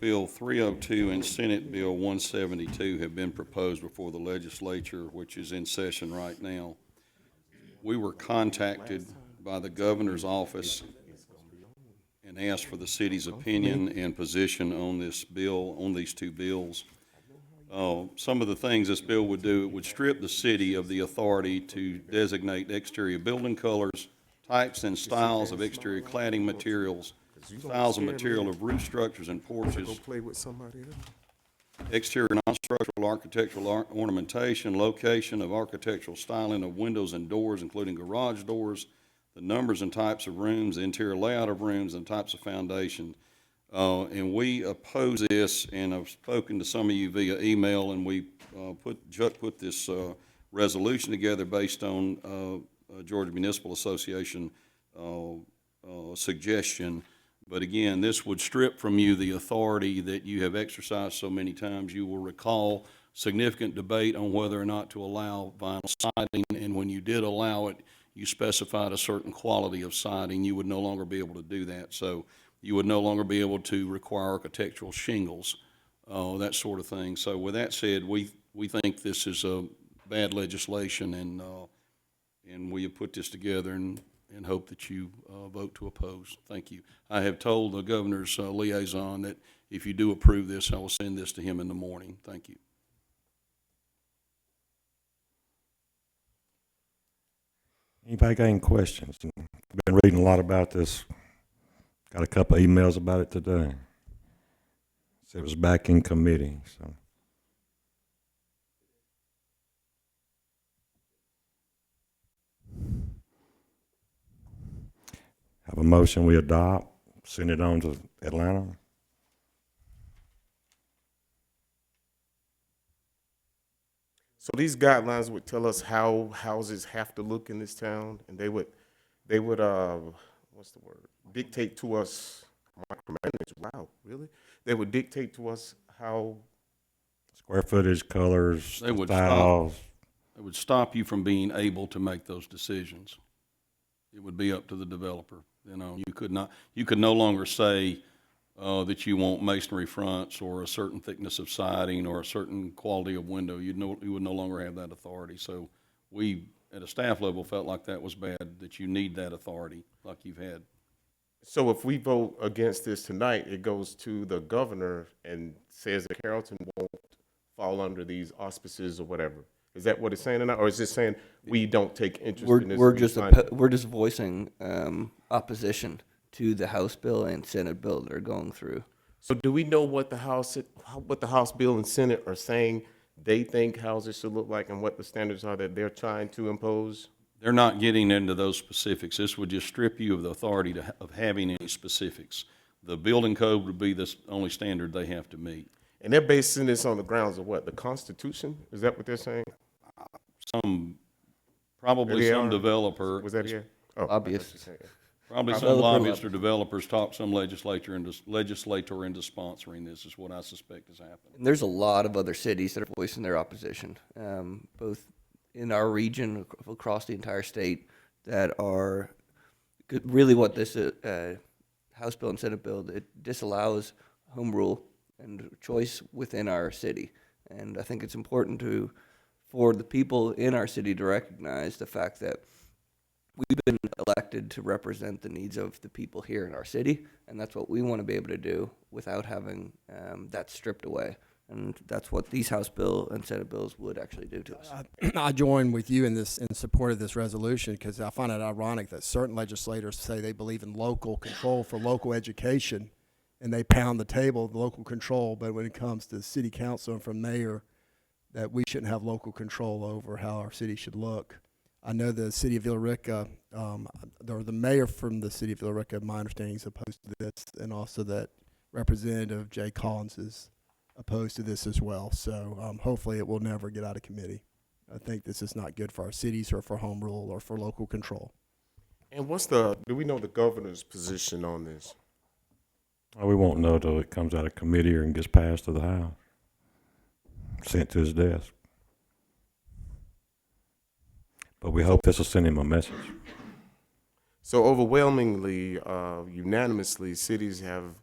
Bill 302 and Senate Bill 172 have been proposed before the legislature, which is in session right now. We were contacted by the governor's office and asked for the city's opinion and position on this bill, on these two bills. Some of the things this bill would do, it would strip the city of the authority to designate exterior building colors, types and styles of exterior cladding materials, styles and material of roof structures and porches, exterior non-structural architectural ornamentation, location of architectural styling of windows and doors, including garage doors, the numbers and types of rooms, the interior layout of rooms, and types of foundation. And we oppose this, and I've spoken to some of you via email, and we Chuck put this resolution together based on Georgia Municipal Association suggestion. But again, this would strip from you the authority that you have exercised so many times. You will recall significant debate on whether or not to allow vinyl siding, and when you did allow it, you specified a certain quality of siding. You would no longer be able to do that. So you would no longer be able to require architectural shingles, that sort of thing. So with that said, we think this is a bad legislation, and we have put this together and hope that you vote to oppose. Thank you. I have told the governor's liaison that if you do approve this, I will send this to him in the morning. Thank you. Anybody got any questions? I've been reading a lot about this. Got a couple of emails about it today. So it was back in committee. So have a motion we adopt, send it on to Atlanta. So these guidelines would tell us how houses have to look in this town, and they would what's the word? Dictate to us micromanage. Wow, really? They would dictate to us how Square footage, colors, They would styles. It would stop you from being able to make those decisions. It would be up to the developer. You know, you could no longer say that you want masonry fronts or a certain thickness of siding or a certain quality of window. You would no longer have that authority. So we, at a staff level, felt like that was bad, that you need that authority like you've had. So if we vote against this tonight, it goes to the governor and says that Carrollton won't fall under these auspices or whatever. Is that what it's saying tonight, or is it saying we don't take interest in this? We're just voicing opposition to the House bill and Senate bill that are going through. So do we know what the House bill and Senate are saying they think houses should look like, and what the standards are that they're trying to impose? They're not getting into those specifics. This would just strip you of the authority of having any specifics. The building code would be the only standard they have to meet. And they're basing this on the grounds of what? The Constitution? Is that what they're saying? Probably some developer. Was that here? Oh, obvious. Probably some lobbyists or developers talk some legislator into sponsoring this, is what I suspect has happened. And there's a lot of other cities that are voicing their opposition, both in our region, across the entire state, that are really what this House bill and Senate bill, it disallows home rule and choice within our city. And I think it's important for the people in our city to recognize the fact that we've been elected to represent the needs of the people here in our city, and that's what we want to be able to do without having that stripped away. And that's what these House bill and Senate bills would actually do to us. I join with you in support of this resolution, because I find it ironic that certain legislators say they believe in local control for local education, and they pound the table of local control, but when it comes to city council and from mayor, that we shouldn't have local control over how our city should look. I know the city of Villarica, or the mayor from the city of Villarica, my understanding, is opposed to this, and also that Representative Jay Collins is opposed to this as well. So hopefully it will never get out of committee. I think this is not good for our cities or for home rule or for local control. And do we know the governor's position on this? Oh, we won't know till it comes out of committee and gets passed to the House, sent to his desk. But we hope this will send him a message. So overwhelmingly, unanimously, cities have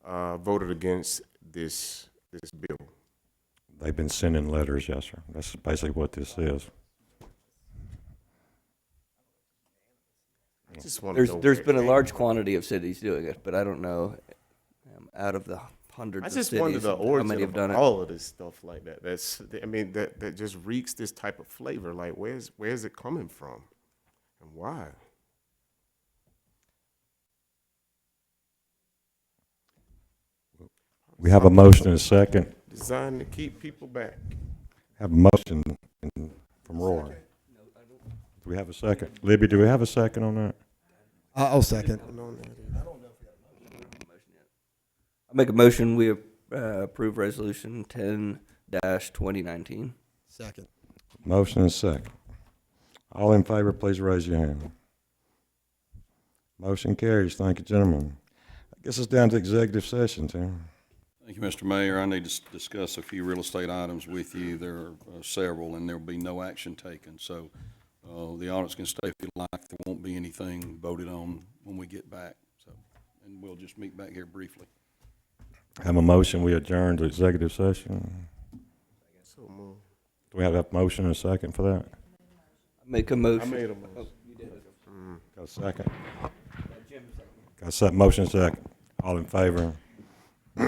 voted against this bill? They've been sending letters, yes, sir. That's basically what this is. I just want to know. There's where been it a came large from. quantity of cities doing it, but I don't know out of the hundreds I of just cities wonder the how many origin have of done it. all of this stuff like that. That just reeks this type of flavor. Like, where's it coming from, and why? We have a motion and a second. Designed to keep people back. Have a motion from Roy. Do we have a second? Libby, do we have a second on that? I'll second. I make a motion, we approve resolution 10-2019. Second. Motion and second. All in favor, please raise your hand. Motion carries. Thank you, gentlemen. I guess it's down to executive session, Tim. Thank you, Mr. Mayor. I need to discuss a few real estate items with you. There are several, and there will be no action taken. So the audience can stay if you like. There won't be anything voted on when we get back. So, and we'll just meet back here briefly. Have a motion, we adjourn to executive session. So moved. Do we have a motion and a second for that? Make a I motion. made a motion. Got a second? Got a motion and second. All in favor? I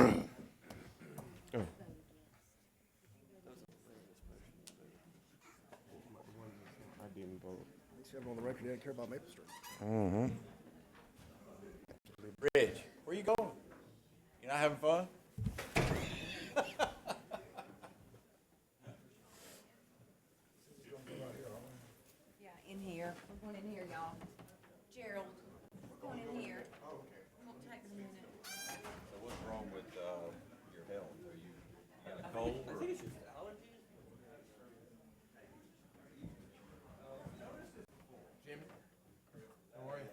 didn't vote. On the record, they didn't care about Maple Street. Rich, where you going? You not having fun? Yeah, in here. We're going in here, y'all. Gerald, we're going in here. It won't take a minute. So what's wrong with your health? Are you got a cold? I think it's just allergies. Jimmy, how are you?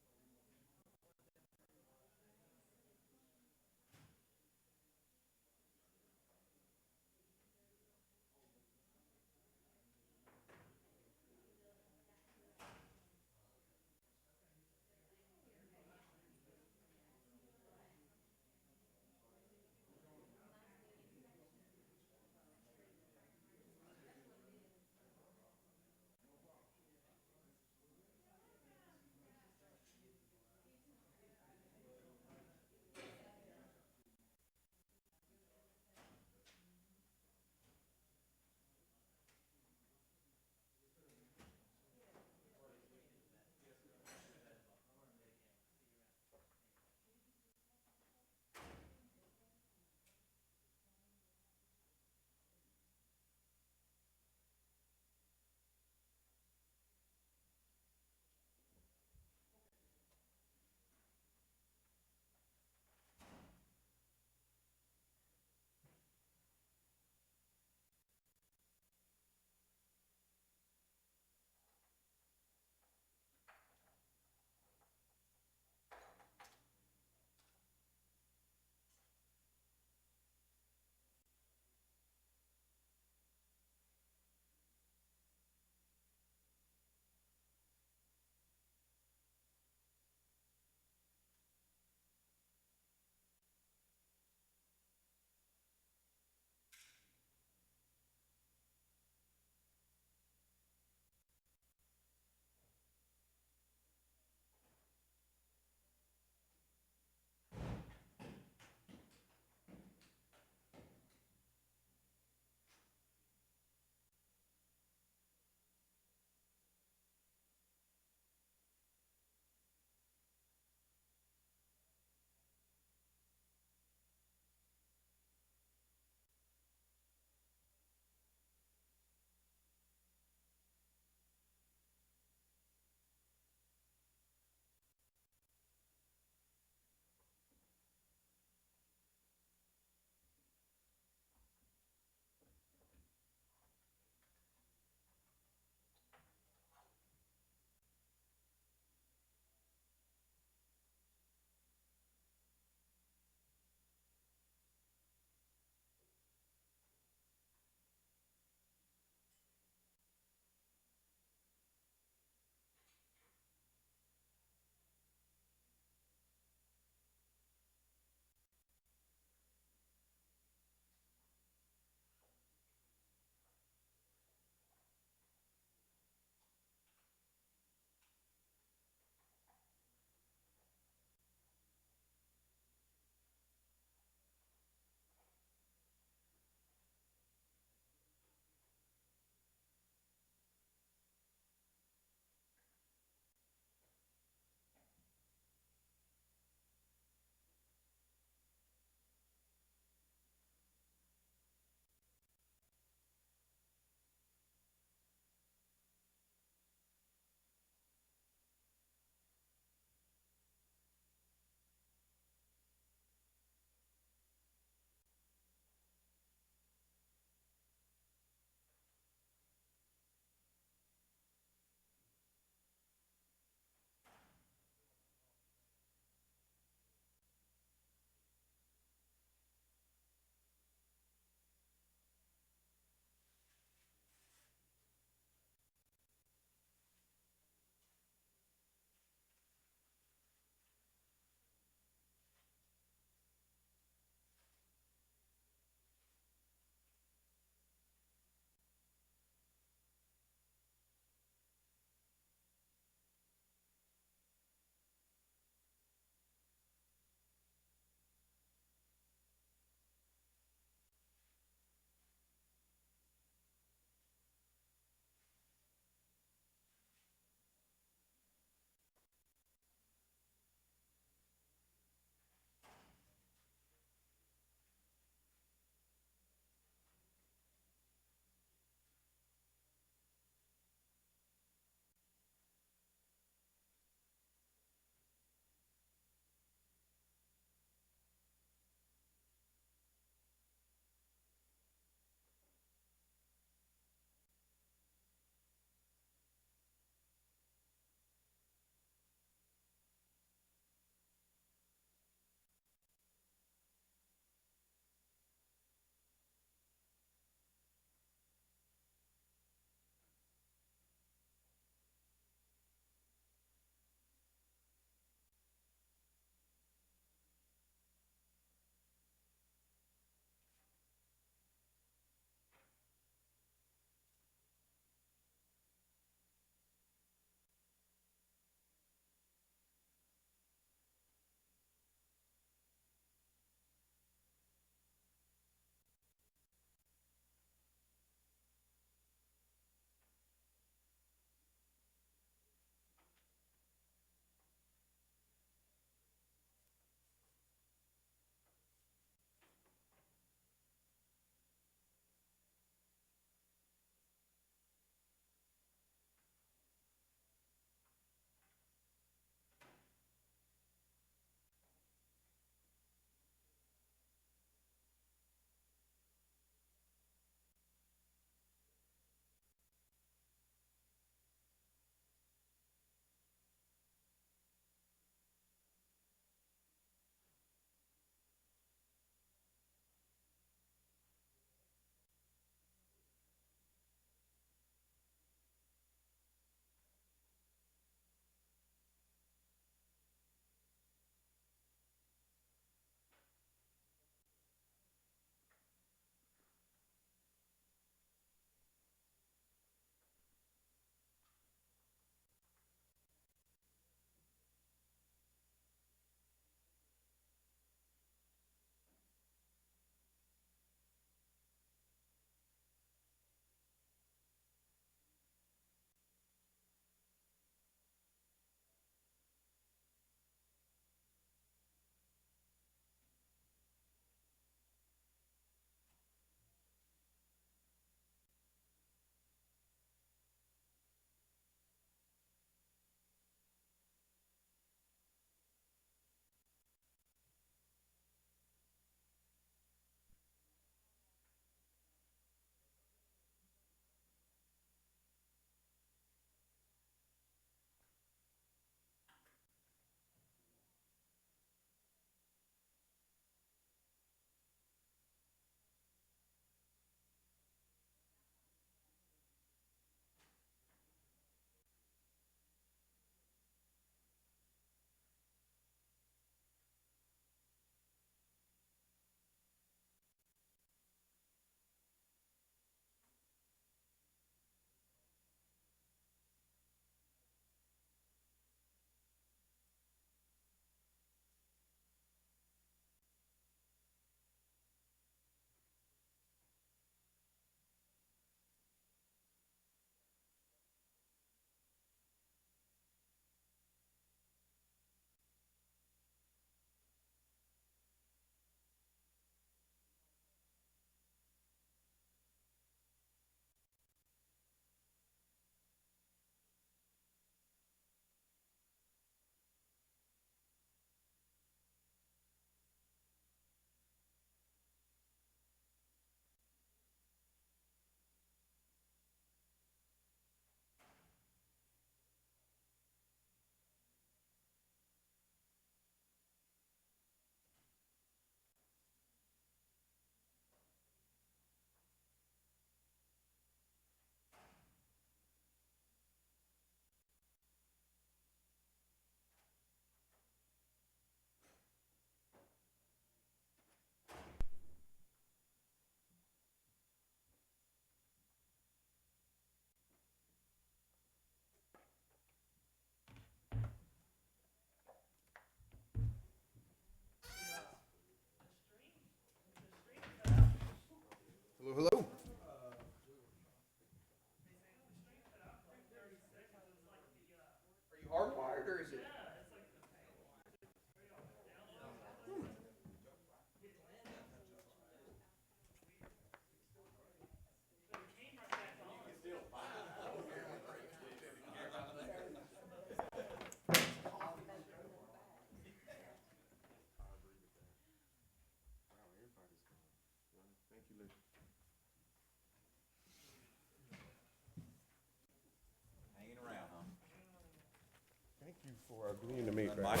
you for agreeing to make that. Mike?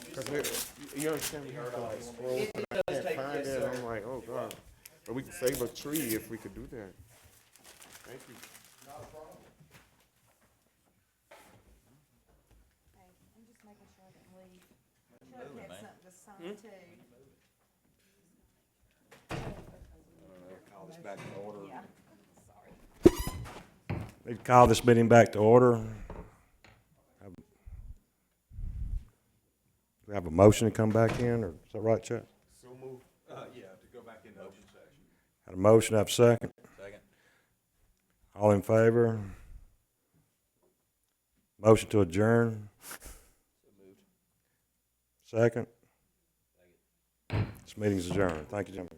Because you understand, we have to like scroll, but I can't find it. I'm like, oh God. But we could save a tree if we could do that. Thank you. Hey, I'm just making sure I didn't leave. Chuck had something to sign too. Call this back to order. Yeah, sorry. Need to call this meeting back to order. We have a motion to come back in, or is that right, Chuck? So move. Yeah, to go back in motion section. Had a motion, have a second. Second. All in favor? Motion to adjourn? Second? This meeting's adjourned. Thank you, gentlemen.